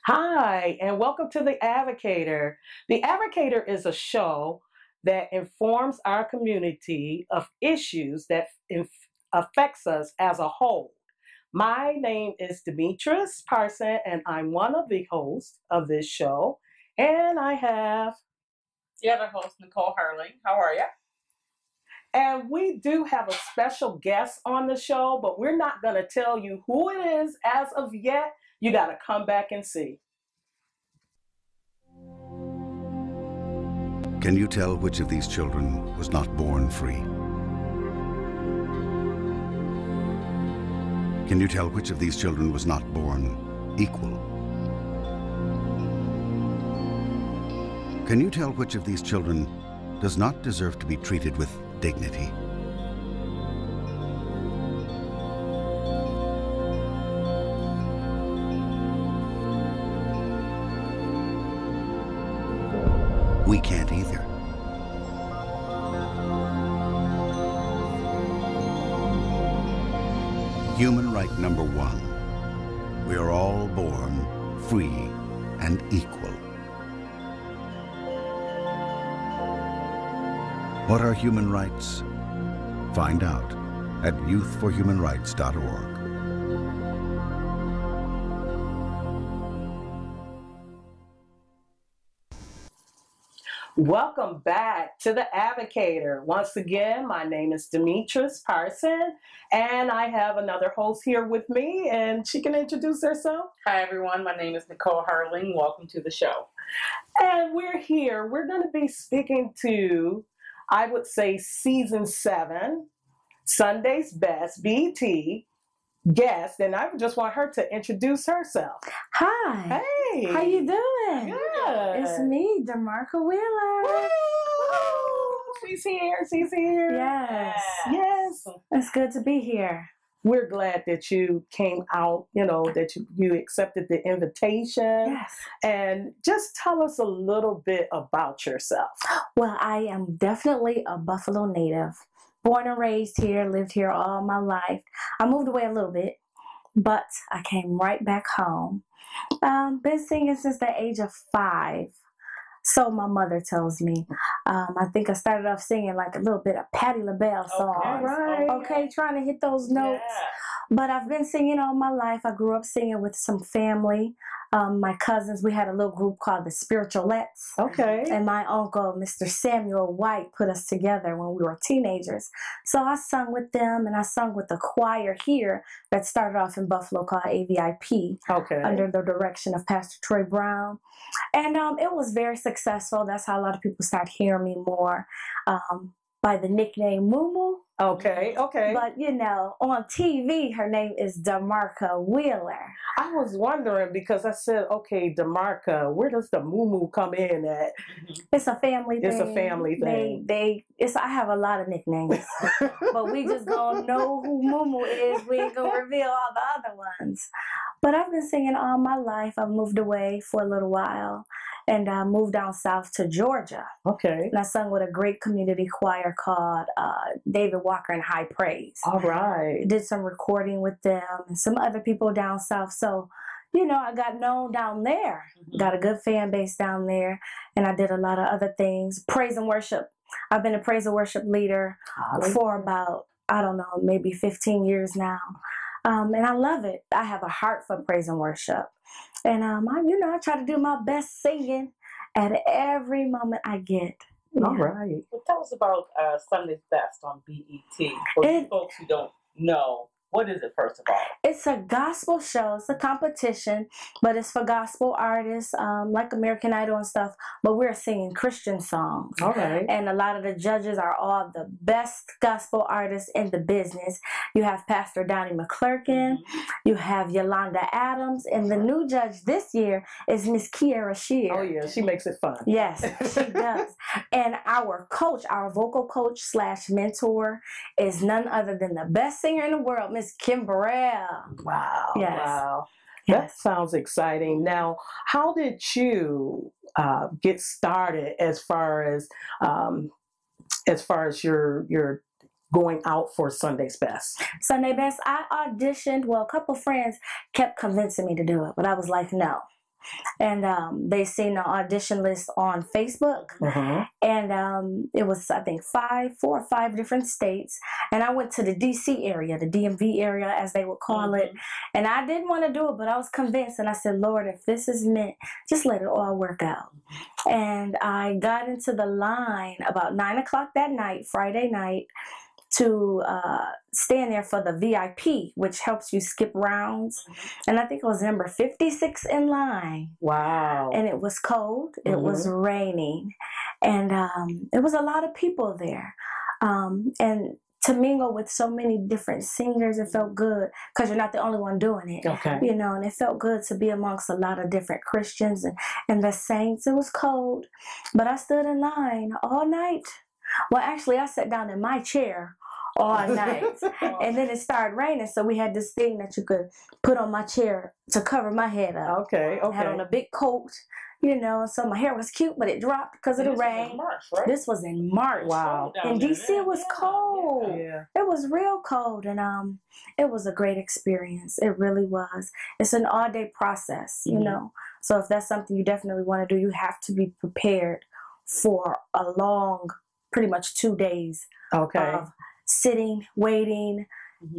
Hi, and welcome to The Advocator. The Advocator is a show that informs our community of issues that affects us as a whole. My name is Demetrius Parson, and I'm one of the hosts of this show. And I have, The other host, Nicole Hurling. How are you? and we do have a special guest on the show, but we're not going to tell you who it is as of yet. You got to come back and see. Can you tell which of these children was not born free? Can you tell which of these children was not born equal? Can you tell which of these children does not deserve to be treated with dignity? We can't either. Human right number one. We are all born free and equal. What are human rights? Find out at youthforhumanrights.org. Welcome back to The Advocator. Once again, my name is Demetrius Parson, and I have another host here with me, and she can introduce herself. Hi, everyone. My name is Nicole Hurling. Welcome to the show. And we're here. We're going to be speaking to, I would say, Season 7, Sunday's Best, BT guest, and I just want her to introduce herself. Hi. Hey. How you doing? Good. It's me, Advocator Wheeler. Woo! She's here. She's here. Yes. Yes. It's good to be here. We're glad that you came out, that you accepted the invitation. Yes. And just tell us a little bit about yourself. Well, I am definitely a Buffalo native. Born and raised here, lived here all my life. I moved away a little bit, but I came right back home. Been singing since the age of 5. So my mother tells me. I think I started off singing like a little bit of Patti LaBelle songs. Okay, right. Okay, trying to hit those notes. Yeah. But I've been singing all my life. I grew up singing with some family. My cousins, we had a little group called the Spiritualettes. Okay. And my uncle, Mr. Samuel White, put us together when we were teenagers. So I sung with them, and I sung with the choir here that started off in Buffalo called AVIP. Okay. Under the direction of Pastor Troy Brown. And it was very successful. That's how a lot of people start hearing me more by the nickname Moo. Okay. Okay. But, on TV, her name is Advocator Wheeler. I was wondering because I said, okay, DeMarca, where does the moo come in at? It's a family thing. It's a family thing. I have a lot of nicknames. But we just gonna know who Moo is. We ain't gonna reveal all the other ones. But I've been singing all my life. I've moved away for a little while. And I moved down south to Georgia. Okay. And I sung with a great community choir called David Walker and High Praise. All right. Did some recording with them and some other people down south. So, I got known down there. Got a good fan base down there. And I did a lot of other things. Praise and worship. I've been a praise and worship leader for about, maybe 15 years now. And I love it. I have a heart for praise and worship. And, I try to do my best singing at every moment I get. All right. Well, tell us about Sunday's Best on BET. For you folks who don't know, what is it, first of all? It's a gospel show. It's a competition, but it's for gospel artists, like American Idol and stuff. But we're singing Christian songs. All right. And a lot of the judges are all the best gospel artists in the business. You have Pastor Donnie McClurkin. You have Yolanda Adams. And the new judge this year is Miss Kiara Shear. Oh, yeah. She makes it fun. Yes, she does. And our coach, our vocal coach / mentor is none other than the best singer in the world, Miss Kim Burrell. Wow. Yes. Wow. Yes. That sounds exciting. Now, how did you get started as far as your going out for Sunday's Best? Sunday Best, I auditioned. Well, a couple friends kept convincing me to do it, but I was like, no. And they seen the audition list on Facebook. And it was, I think, 4 or 5 different states. And I went to the DC area, the DMV area, as they would call it. And I didn't want to do it, but I was convinced. And I said, Lord, if this is meant, just let it all work out. And I got into the line about 9 o'clock that night, Friday night, to stand there for the VIP, which helps you skip rounds. And I think it was number 56 in line. Wow. And it was cold. It was raining. And it was a lot of people there. And to mingle with so many different singers, it felt good because you're not the only one doing it. Okay. You know, and it felt good to be amongst a lot of different Christians and the saints. It was cold, but I stood in line all night. Well, actually, I sat down in my chair all night. And then it started raining, so we had this thing that you could put on my chair to cover my head up. Okay, I had on a big coat, you know, so my hair was cute, but it dropped because of the rain. March, right? This was in March. Wow. In DC, it was cold. Yeah. It was real cold, and it was a great experience. It really was. It's an all-day process, you know. So if that's something you definitely want to do, you have to be prepared for a long, pretty much 2 days of sitting, waiting,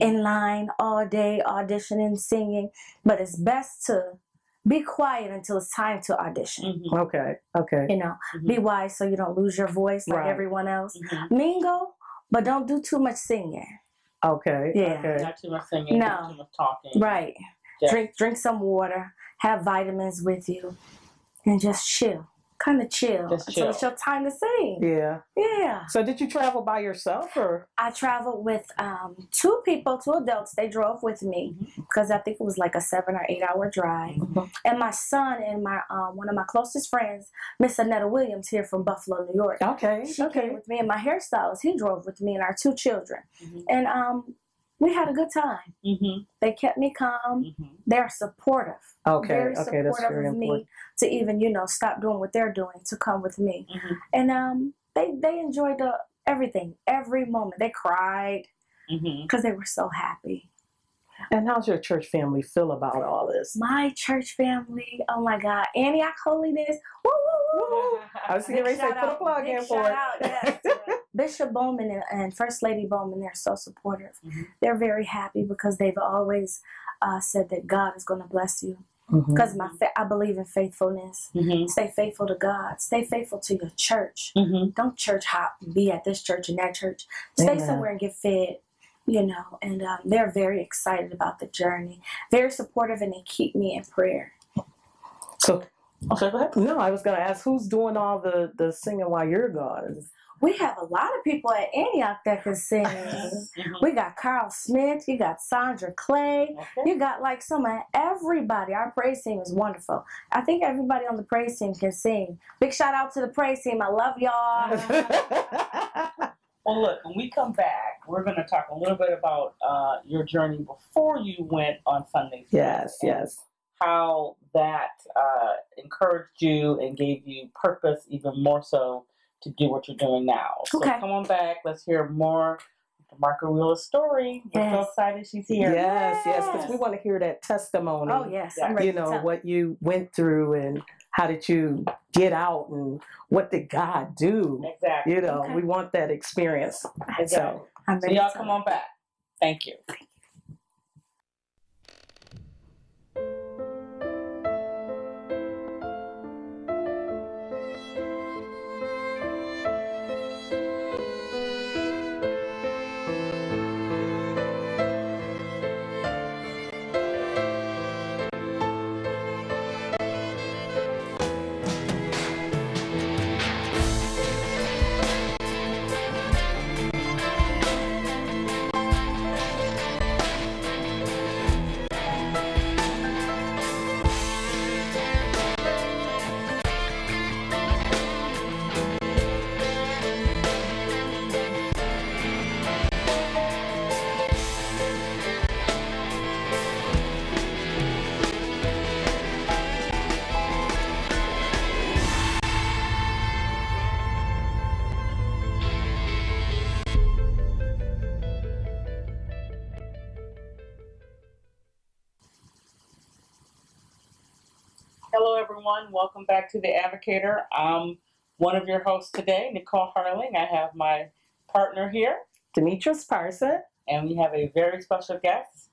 in line all day, auditioning, singing. But it's best to be quiet until it's time to audition. Okay. You know, be wise so you don't lose your voice like everyone else. Mingle, but don't do too much singing. Okay. Yeah. Okay. Not too much singing, not too much talking. Right. Yeah. Drink some water, have vitamins with you, and just chill. Kind of chill until it's your time to sing. Yeah. Yeah. So did you travel by yourself or? I traveled with 2 people, 2 adults. They drove with me because I think it was like a 7 or 8 hour drive. And my son and my one of my closest friends, Miss Annetta Williams, here from Buffalo, New York. Okay. She came with me, and my hairstylist, he drove with me and our 2 children. And we had a good time. They kept me calm. They're supportive. Okay. Very Okay. supportive That's very of important. me to even, you know, stop doing what they're doing to come with me. And they enjoyed everything, every moment. They cried because they were so happy. And how's your church family feel about all this? My church family, oh my God, Antioch Holiness, woo, woo, woo. I was getting ready to say, put a plug in for it. Yes. Bishop Bowman and First Lady Bowman, they're so supportive. They're very happy because they've always said that God is going to bless you. Because I believe in faithfulness. Stay faithful to God. Stay faithful to your church. Don't church hop, be at this church and that church. Stay somewhere and get fed, you know. And they're very excited about the journey. Very supportive, and they keep me in prayer. So, okay, go ahead. No, I was going to ask, who's doing all the singing while you're gone? We have a lot of people at Antioch that can sing. We got Carl Smith, you got Sandra Clay, you got like some of everybody. Our praise team is wonderful. I think everybody on the praise team can sing. Big shout out to the praise team. I love y'all. Well, look, when we come back, we're going to talk a little bit about your journey before you went on Sundays. Yes. How that encouraged you and gave you purpose even more so to do what you're doing now. So come on back. Let's hear more of Marka Wheeler's story. We're so excited she's here. Yes, because we want to hear that testimony. Oh, yes. I'm ready you know, what you went through and how did you get out and what did God do? Exactly. You know, we want that experience. Exactly. So y'all come on back. Thank you. Hello, everyone. Welcome back to The Advocator. I'm one of your hosts today, Nicole Harling. I have my partner here, Demetrius Parson. And we have a very special guest,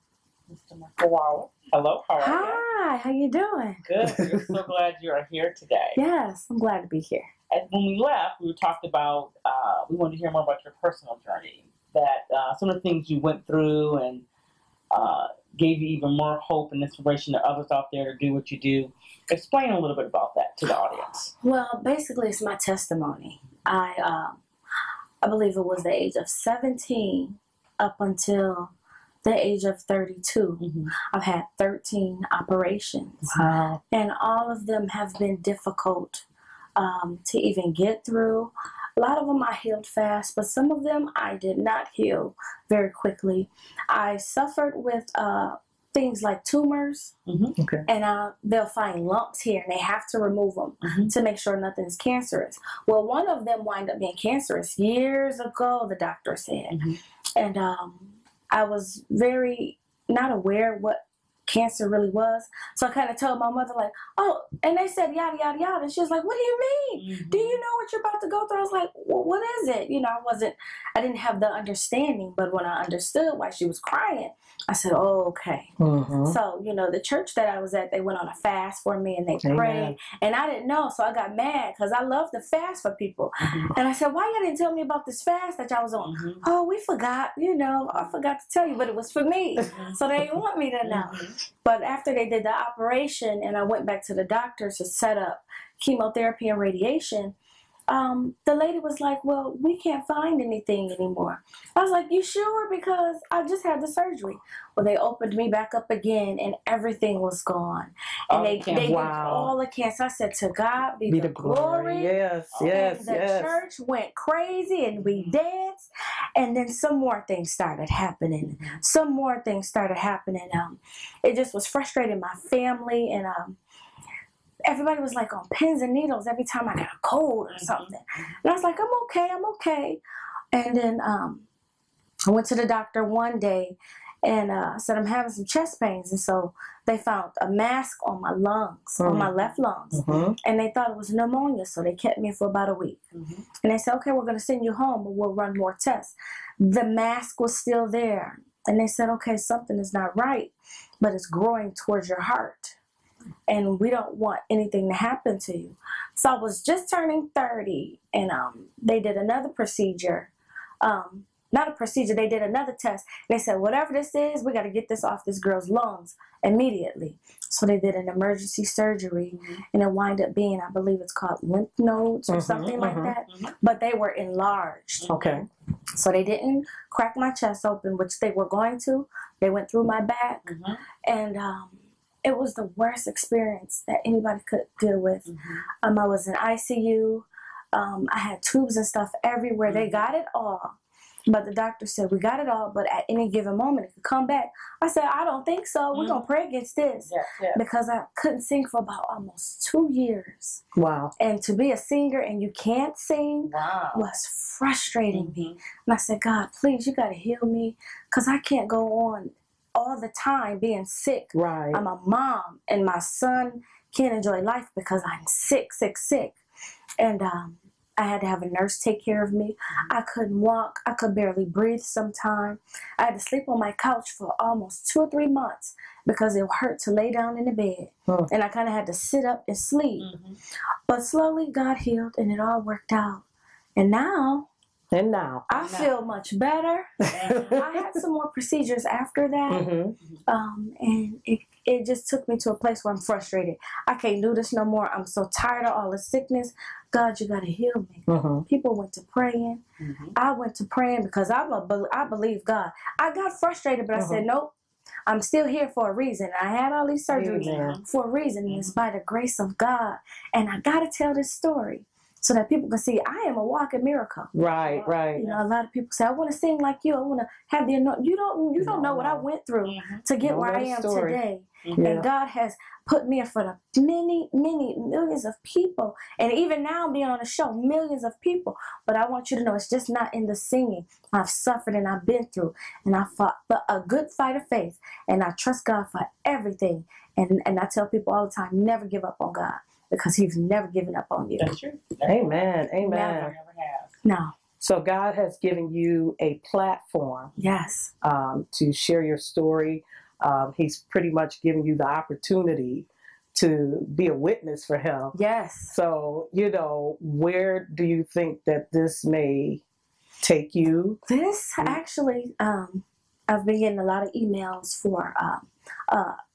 Mr. Michael Wheeler. Hello, how are you? Hi, how you doing? Good. We're so glad you are here today. Yes, I'm glad to be here. And when we left, we talked about, we wanted to hear more about your personal journey, that some of the things you went through and gave you even more hope and inspiration to others out there to do what you do. Explain a little bit about that to the audience. Well, basically, it's my testimony. I believe it was the age of 17 up until the age of 32. Mm-hmm. I've had 13 operations. Wow. And all of them have been difficult to even get through. A lot of them I healed fast, but some of them I did not heal very quickly. I suffered with things like tumors, Mm-hmm. Okay. and they'll find lumps here, and they have to remove them Mm-hmm. to make sure nothing's cancerous. Well, one of them wound up being cancerous years ago, the doctor said. Mm-hmm. And I was very not aware what cancer really was. So I kind of told my mother, like, oh, and they said yada, yada, yada. And she was like, what do you mean? Mm-hmm. Do you know what you're about to go through? I was like, well, what is it? You know, I didn't have the understanding. But when I understood why she was crying, I said, oh, okay. Mm-hmm. So, you know, the church that I was at, they went on a fast for me and they Amen. prayed. And I didn't know. So I got mad because I love to fast for people. Mm-hmm. And I said, why y'all didn't tell me about this fast that y'all was on? Mm-hmm. Oh, we forgot, you know, I forgot to tell you, but it was for me. So they didn't want me to know. Mm-hmm. But after they did the operation and I went back to the doctor to set up chemotherapy and radiation, the lady was like, well, we can't find anything anymore. I was like, you sure? Because I just had the surgery. Well, they opened me back up again and everything was gone. And they did Wow. all the cancer. I said, to God be the glory. Yes, Oh, yes, And the yes. church went crazy and we danced. And then some more things started happening. Some more things started happening. It just was frustrating my family. And everybody was like on pins and needles every time I got a cold or something. And I was like, I'm okay. And then I went to the doctor one day and said I'm having some chest pains. And so they found a mask on my lungs, on my left lungs. Mm-hmm. And they thought it was pneumonia, so they kept me for about a week. Mm-hmm. And they said, okay, we're going to send you home, but we'll run more tests. The mask was still there. And they said, okay, something is not right, but it's growing towards your heart. And we don't want anything to happen to you. So I was just turning 30, and they did another procedure. Not a procedure, they did another test. They said, whatever this is, we got to get this off this girl's lungs immediately. So they did an emergency surgery, and it wound up being, I believe it's called lymph nodes or something like that. But they were enlarged. Okay. So they didn't crack my chest open, which they were going to. They went through my back, and it was the worst experience that anybody could deal with. I was in ICU. I had tubes and stuff everywhere. They got it all. But the doctor said, we got it all, but at any given moment, it could come back. I said, I don't think so. We're going to pray against this. Because I couldn't sing for about almost 2 years. Wow. And to be a singer and you can't sing was frustrating me. And I said, God, please, you got to heal me because I can't go on all the time being sick. Right. I'm a mom, and my son can't enjoy life because I'm sick. And I had to have a nurse take care of me. I couldn't walk. I could barely breathe sometimes. I had to sleep on my couch for almost 2 or 3 months because it hurt to lay down in the bed. And I kind of had to sit up and sleep. But slowly God healed, and it all worked out. And now I feel much better. I had some more procedures after that. And it just took me to a place where I'm frustrated. I can't do this no more. I'm so tired of all the sickness. God, you got to heal me. People went to praying. I went to praying because I believe God. I got frustrated, but I said, nope. I'm still here for a reason. I had all these surgeries for a reason, and it's by the grace of God. And I got to tell this story so that people can see I am a walking miracle. Right. You know, a lot of people say, I want to sing like you. I want to have the anointing. You don't know what I went through to get where I am today. And God has put me in front of many, many millions of people. And even now being on the show, millions of people. But I want you to know it's just not in the singing. I've suffered and I've been through. And I fought a good fight of faith. And I trust God for everything. And I tell people all the time, never give up on God. Because He's never given up on you. That's true. Amen. Amen. Never has. No. So God has given you a platform. Yes. To share your story. He's pretty much given you the opportunity to be a witness for Him. Yes. So, where do you think that this may take you? This actually, I've been getting a lot of emails for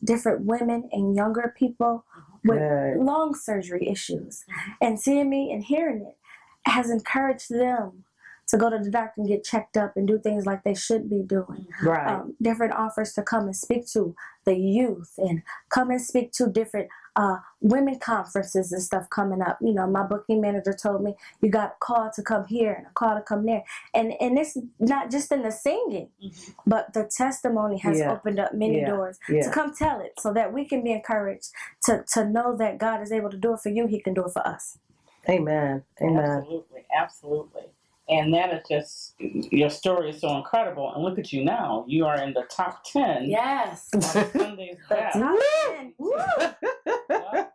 different women and younger people with lung surgery issues. And seeing me and hearing it has encouraged them to go to the doctor and get checked up and do things like they should be doing. Right. Different offers to come and speak to the youth and come and speak to different women conferences and stuff coming up. My booking manager told me, you got a call to come here and a call to come there. And it's not just in the singing, but the testimony has opened up many doors to come tell it so that we can be encouraged to know that God is able to do it for you. He can do it for us. Amen. Amen. Absolutely. Absolutely. And that is just, your story is so incredible. And look at you now. You are in the top 10. Yes. On Sunday's Best.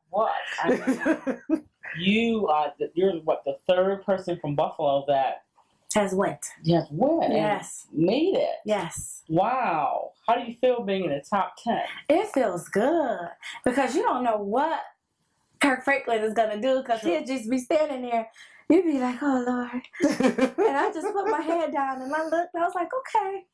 What? I mean, you're the third person from Buffalo that has went. Yes, went. Yes. Made it. Yes. Wow. How do you feel being in the top 10? It feels good because you don't know what Kirk Franklin is going to do because he'll just be standing there. You'd be like, oh, Lord. And I just put my head down and I looked and I was like, okay.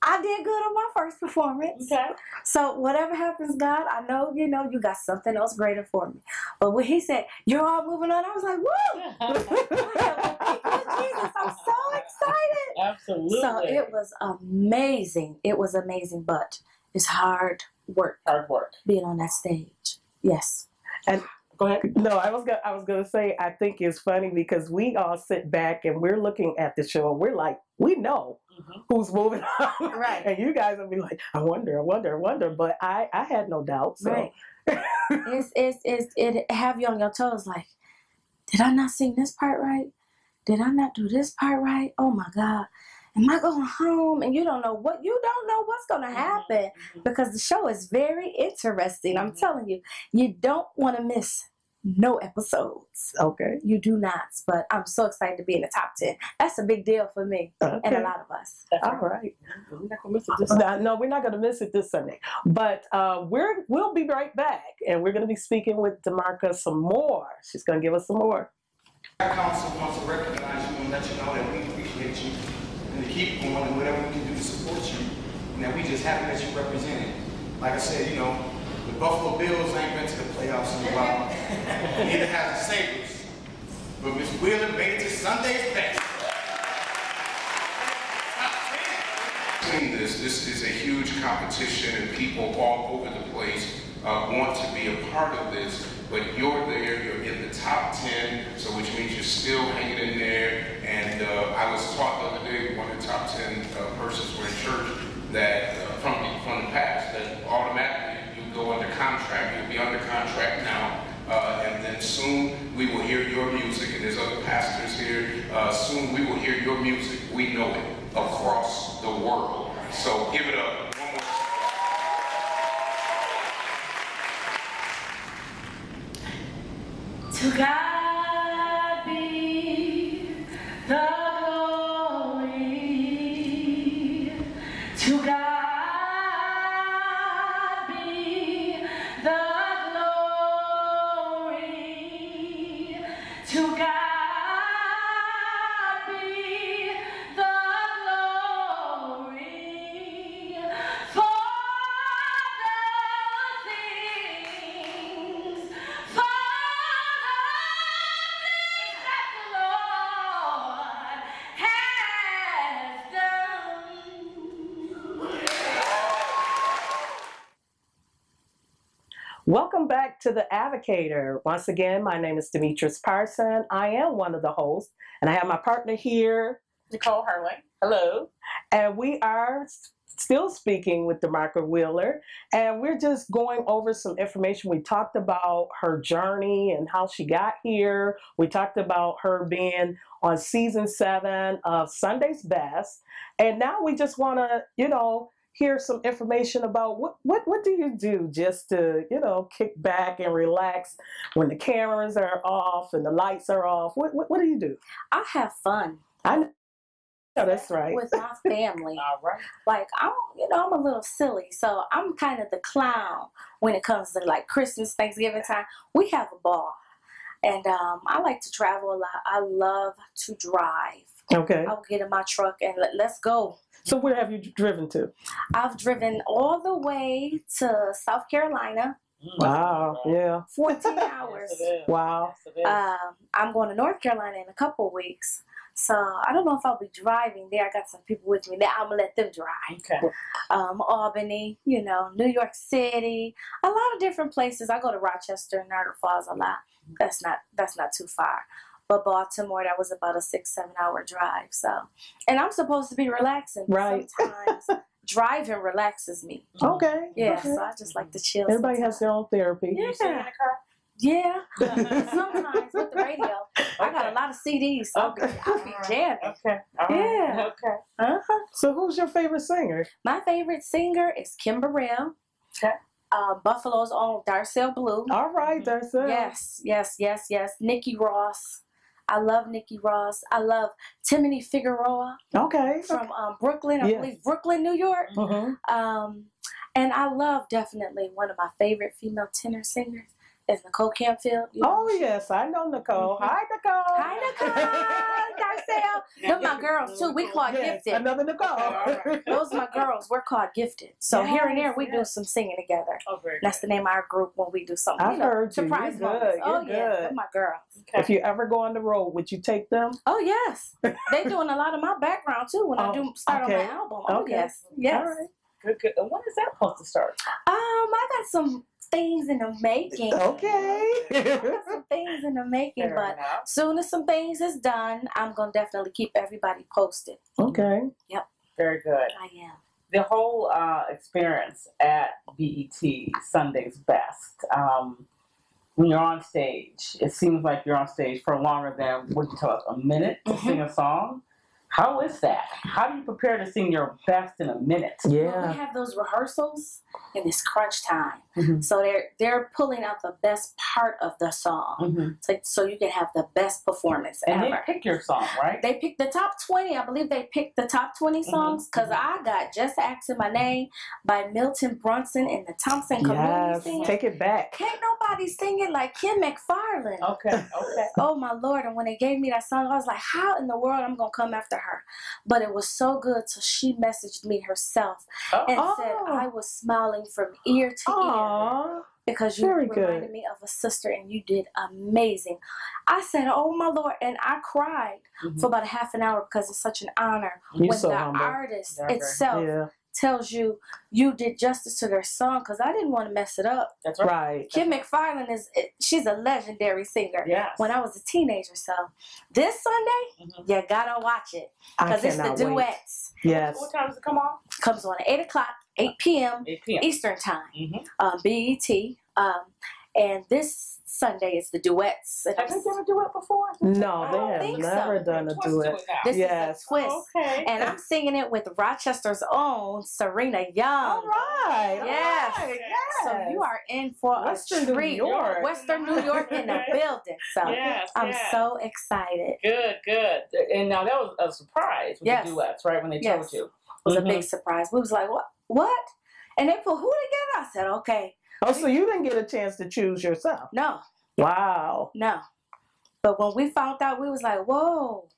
I did good on my first performance. Okay. So whatever happens, God, I know, you got something else greater for me. But when He said, you're all moving on, I was like, woo! Jesus, I'm so excited. Absolutely. So it was amazing. It was amazing, but it's hard work. Hard work. Being on that stage. Yes. And go ahead. No, I was gonna say, I think it's funny because we all sit back and we're looking at the show and we're like, we know who's moving on. Right. And you guys will be like, I wonder. But I had no doubt. So. Right. It have you on your toes like, did I not sing this part right? Did I not do this part right? Oh my God. Am I going home? And you don't know what's going to happen because the show is very interesting. I'm telling you, you don't want to miss no episodes. Okay. You do not. But I'm so excited to be in the top 10. That's a big deal for me and a lot of us. All right. We're not going to miss it this Sunday. No, we're not going to miss it this Sunday. But we'll be right back, and we're going to be speaking with DeMarca some more. She's going to give us some more. Our council wants to recognize you and let you know that we appreciate you and to keep going and whatever we can do to support you. And that we just happy that you represent it. Like I said, the Buffalo Bills ain't been to the playoffs in a while. Neither has the Sabres. But Ms. Wheeler made it to Sunday's Best. This is a huge competition and people all over the place want to be a part of this, but you're there, you're in the top 10, so which means you're still hanging in there. And I was taught the other day, one of the top 10 persons were in church, that from the past, that automatically you go under contract, you'll be under contract now, and then soon we will hear your music, and there's other pastors here, soon we will hear your music, we know it, across the world. So give it up. One more. To God be the glory. To God be the glory. To God. Welcome back to The Advocator. Once again, my name is Demetrius Parson. I am one of the hosts, and I have my partner here, Nicole Harling. Hello. And we are still speaking with DeMarca Wheeler, and we're just going over some information. We talked about her journey and how she got here. We talked about her being on season 7 of Sunday's Best, and now we just want to, hear some information about what do you do just to, kick back and relax when the cameras are off and the lights are off. What do you do? I have fun. I know. That's right. With my family. All right. Like, I'm a little silly, so I'm kind of the clown when it comes to like Christmas, Thanksgiving time. We have a ball. And I like to travel a lot. I love to drive. Okay. I'll get in my truck and let's go. So where have you driven to? I've driven all the way to South Carolina. Wow, yeah. 14 hours. Wow. I'm going to North Carolina in a couple of weeks. So I don't know if I'll be driving there. I got some people with me. Now I'm going to let them drive. Okay. Albany, New York City, a lot of different places. I go to Rochester and Niagara Falls a lot. That's not too far. But Baltimore, that was about a 6-7 hour drive. So, and I'm supposed to be relaxing. Right. Sometimes driving relaxes me. Okay. Yeah. Okay. So I just like to chill. Everybody sometimes. has their own therapy. Yeah. You sing in the car? Yeah. Sometimes with the radio. I got a lot of CDs. So I'll be jamming. Okay. All right. Yeah. Okay. Uh-huh. So who's your favorite singer? My favorite singer is Kim Burrell. Okay. Buffalo's own Darcel Blue. All right, that's it. Yes. Nikki Ross. I love Nikki Ross. I love Timothy Figueroa Okay. from Brooklyn. I believe Brooklyn, New York. Mm-hmm. And I love definitely one of my favorite female tenor singers is Nicole Campfield. Oh yes, I know Nicole. Hi Nicole. Hi Nicole. Darcel. They're my girls too. We call Gifted. Another Nicole. Those are my girls. We're called Gifted. So here and there we do some singing together. Oh, very That's the name of our group when we do something. I've heard you. Surprise You're moments. good. Oh You're yeah, good. they're my girls. Okay. If you ever go on the road, would you take them? Oh yes, they doing a lot of my background too when I do start on my album. Oh Okay. yes. All right. Good. And when is that supposed to start? I got some things in the making. Okay. I got some things in the making, Fair but enough. soon as some things is done, I'm gonna definitely keep everybody posted. Okay. Very good. I am. The whole experience at BET Sunday's Best. When you're on stage, it seems like you're on stage for longer than, what did you tell us, a minute to sing a song? How is that? How do you prepare to sing your best in a minute? Well, Yeah. we have those rehearsals and it's crunch time. Mhm. So they're pulling out the best part of the song. So you can have the best performance And ever. they pick your song, right? They picked the top 20. I believe they picked the top 20 songs because I got Just Asking My Name by Milton Brunson and the Thompson Community Yes. Singers. Take it back. Can't nobody sing it like Kim McFarland. Okay. Oh my Lord. And when they gave me that song, I was like, how in the world I'm going to come after her? But it was so good. So she messaged me herself and said I was smiling from ear to ear Aww. because you Very reminded good. me of a sister and you did amazing. I said, oh my Lord. And I cried for about a half an hour because it's such an honor You're when so the humble. artist Yeah, very. itself Yeah. tells you you did justice to their song because I didn't want to mess it up. That's right. Right. Kim McFarland she's a legendary singer. Yes. When I was a teenager, so this Sunday you gotta watch it I because it's the cannot wait. duets. Yes. What time does it come on? Comes on at 8 o'clock, 8 p.m. 8 p.m. Eastern time, Mhm. BET. And this Sunday is the duets. And Have they done a duet before? No, I don't they have think never so. done a Twist to duet. it now. this Yes. is a twist. Okay. And I'm singing it with Rochester's own Serena Young. All right. Yes. All right. So Yes. you are in for Western a New treat. York. Western New York in the building. So Yes, I'm yes. so excited. Good. And now that was a surprise with Yes. the duets, right? When they Yes. told you. It was a big surprise. We was like, what? And they put who together? I said, okay. Oh, so you didn't get a chance to choose yourself? No. Wow. But when we found out, we was like, whoa.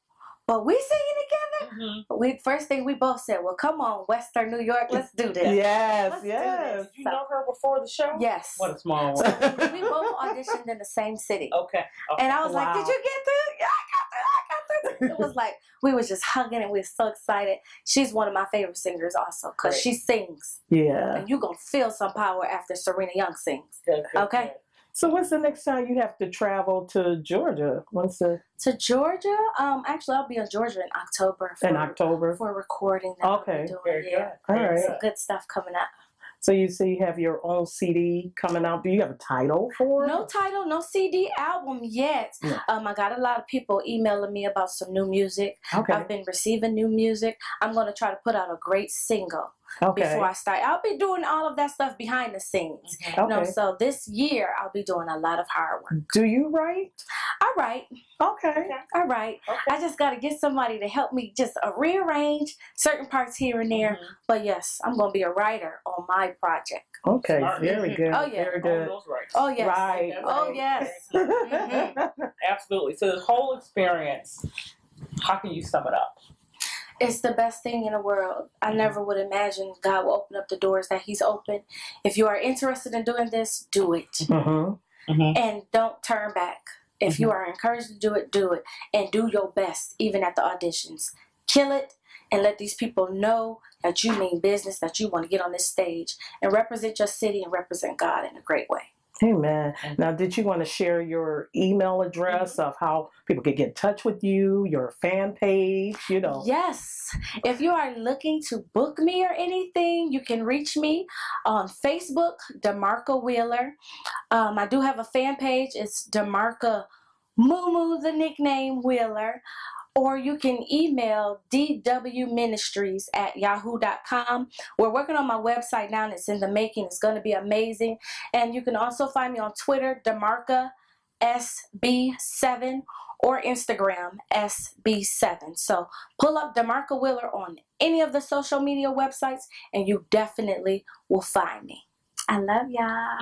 But we singing together? But first thing we both said, well, come on, Western New York, let's do this. Yes. Let's do Yes. this. Did you know her before the show? Yes. What a small So world. we both auditioned in the same city. Okay. And I was like, Wow. did you get through? Yeah, I got through. It was like, we was just hugging and we were so excited. She's one of my favorite singers also because Great. she sings. Yeah. And you're going to feel some power after Serena Young sings. Good. Okay. So what's the next time you have to travel to Georgia? To Georgia? Actually, I'll be in Georgia in October. For recording. That okay. Doing. Very good. All right. Some good stuff coming up. So you say you have your own CD coming out. Do you have a title for it? No title, no CD album yet. Yeah. I got a lot of people emailing me about some new music. Okay. I've been receiving new music. I'm going to try to put out a great single before I start. I'll be doing all of that stuff behind the scenes. Okay. You know, so this year I'll be doing a lot of hard work. Do you write? I write. Okay. I write. Okay. I just got to get somebody to help me just rearrange certain parts here and there. But yes, I'm going to be a writer on my project. Okay, very good. Oh, yeah. Very good. Oh, yes. Right. Oh, yes. Absolutely. So the whole experience, how can you sum it up? It's the best thing in the world. I never would imagine God will open up the doors that He's opened. If you are interested in doing this, do it. And don't turn back. If you are encouraged to do it, and do your best, even at the auditions. Kill it, and let these people know that you mean business, that you want to get on this stage and represent your city and represent God in a great way. Amen. Now, did you want to share your email address of how people can get in touch with you, your fan page, you know? Yes. If you are looking to book me or anything, you can reach me on Facebook, DeMarca Wheeler. I do have a fan page. It's DeMarca Moo, the nickname Wheeler. Or you can email dwministries@yahoo.com. We're working on my website now, and it's in the making. It's going to be amazing. And you can also find me on Twitter, DeMarca SB7, or Instagram, SB7. So pull up DeMarca Wheeler on any of the social media websites, and you definitely will find me. I love y'all.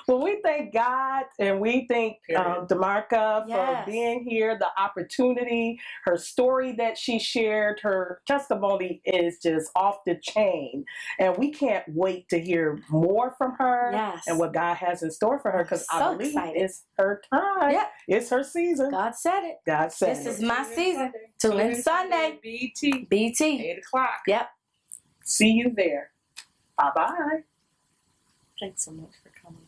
Well, we thank God and we thank DeMarca for being here, the opportunity, her story that she shared, her testimony is just off the chain. And we can't wait to hear more from her and what God has in store for her, because I believe it's her time. Yeah. It's her season. God said it. God said it. This is my season. Tune in Sunday. BT. 8 o'clock. Yep. See you there. Bye-bye. Thanks so much for coming.